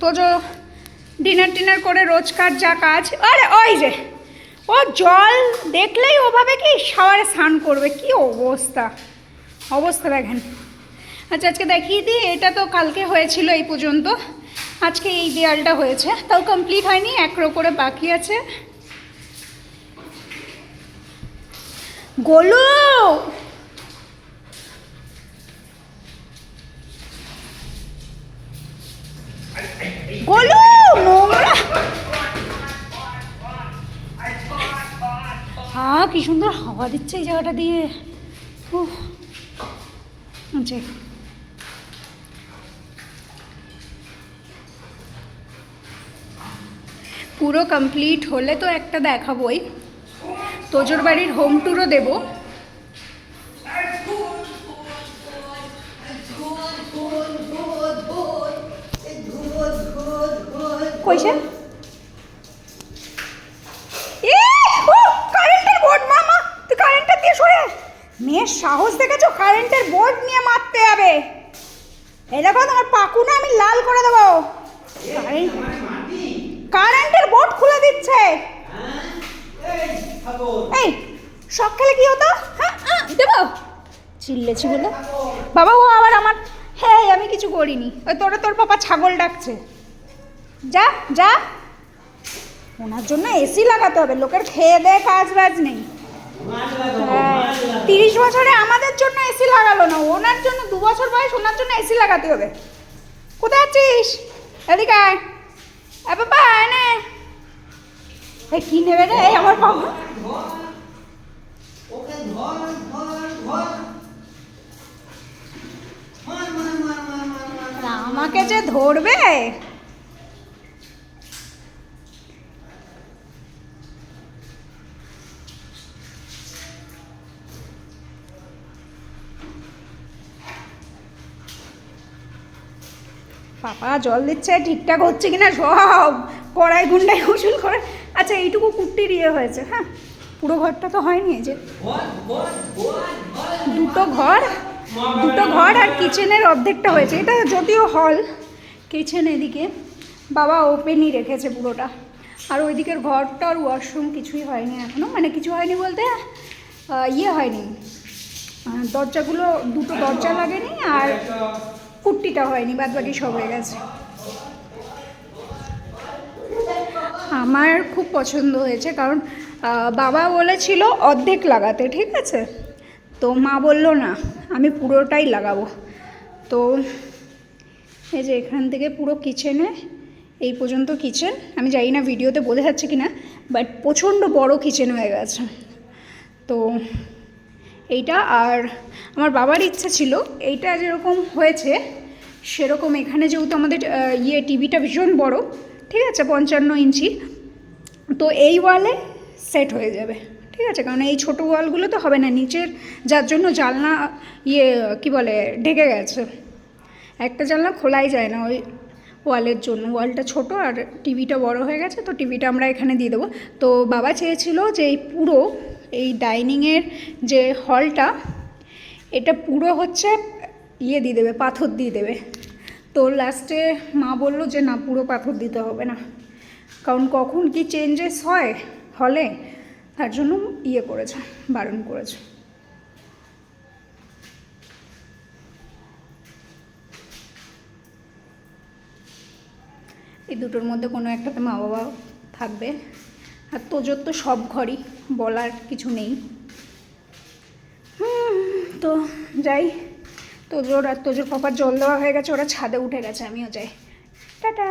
Tojo dinner টিনার করে রোজকার যা কাজ, আরে ওই যে ও জল দেখলেই ওভাবে কি শাওয়ারে স্নান করবে, কি অবস্থা অবস্থা দেখেন। আচ্ছা আজকে দেখিয়ে দিই, এটা তো কালকে হয়েছিল এই পর্যন্ত, আজকে এই দেয়ালটা হয়েছে, তাও কমপ্লিট হয়নি, এক রো করে বাকি আছে। গোলু গোলু নোংরা, হ্যাঁ কি সুন্দর হাওয়া দিচ্ছে এই জায়গাটা দিয়ে। আচ্ছা পুরো কমপ্লিট হলে তো একটা দেখাবোই, তোজোর বাড়ির হোম ট্যুরও দেবো। কইছে কারেন্টের বোর্ড, মামা তুই কারেন্টটা দিয়ে সরে, মেয়ের সাহস দেখেছো, কারেন্টের বোর্ড নিয়ে মারতে যাবে। এই দেখো তোমার পাকুনা আমি লাল করে দেবো, কারেন্টের বোর্ড খুলে দিচ্ছে। এই শখ খেলে কি হতো, হ্যাঁ দেবো চিল্লেছি বলে, বাবা ও আবার আমার, হ্যাঁ আমি কিছু করিনি, ওই তোর পাপা ছাগল ডাকছে, যা যা। ওনার জন্য এসি লাগাতে হবে, লোকের খেয়ে দেয়ে কাজ বাজ নেই। হ্যাঁ 30 বছরে আমাদের জন্য এসি লাগালো না, ওনার জন্য 2 বছর বয়স, ওনার জন্য এসি লাগাতে হবে। কোথায় আছিস, এদিকে আয় বাবা, এনে এই কি নেবে রে আমার বাবা, আমাকে যে ধরবে। পাপা জল দিচ্ছে, ঠিকঠাক হচ্ছে কিনা সব কড়াই গুন্ডাই উসুল করে। আচ্ছা এইটুকু কুট্টির ইয়ে হয়েছে, হ্যাঁ পুরো ঘরটা তো হয়নি, এই যে দুটো ঘর আর কিচেনের অর্ধেকটা হয়েছে, এটা যদিও হল, কিচেন এদিকে বাবা ওপেনই রেখেছে পুরোটা, আর ওইদিকের ঘরটা আর ওয়াশরুম কিছুই হয়নি এখনও, মানে কিছু হয়নি বলতে ইয়ে হয়নি, দরজাগুলো দুটো দরজা লাগেনি আর কুট্টিটা হয়নি, বাদ বাকি সব হয়ে গেছে। আমার খুব পছন্দ হয়েছে, কারণ বাবা বলেছিল অর্ধেক লাগাতে, ঠিক আছে, তো মা বলল না আমি পুরোটাই লাগাবো। তো এই যে এখান থেকে পুরো কিচেনে এই পর্যন্ত কিচেন, আমি জানি না ভিডিওতে বোঝা যাচ্ছে কি না, বাট প্রচণ্ড বড় কিচেন হয়ে গেছে। তো এইটা, আর আমার বাবার ইচ্ছা ছিল এইটা যেরকম হয়েছে সেরকম এখানে, যেহেতু আমাদের টিভিটা ভীষণ বড়, ঠিক আছে 55 ইঞ্চি, তো এই ওয়ালে সেট হয়ে যাবে, ঠিক আছে, কারণ এই ছোটো ওয়ালগুলো তো হবে না নিচের, যার জন্য জানলা কি বলে ঢেকে গেছে, একটা জানলা খোলাই যায় না ওই ওয়ালের জন্য, ওয়ালটা ছোট আর টিভিটা বড় হয়ে গেছে, তো টিভিটা আমরা এখানে দিয়ে দেবো। তো বাবা চেয়েছিল যে এই পুরো এই ডাইনিংয়ের যে হলটা, এটা পুরো হচ্ছে দিয়ে দেবে, পাথর দিয়ে দেবে। তো লাস্টে মা বলল যে না পুরো পাথর দিতে হবে না, কারণ কখন কি চেঞ্জেস হয় হলে, তার জন্য করেছে, বারণ করেছে। এই দুটোর মধ্যে কোনো একটাতে মা বাবা থাকবে, আর তোজোর তো সব ঘরই, বলার কিছু নেই। তো যাই, তোজোর পাপার জল দেওয়া হয়ে গেছে, ওরা ছাদে উঠে গেছে, আমিও যাই, টাটা।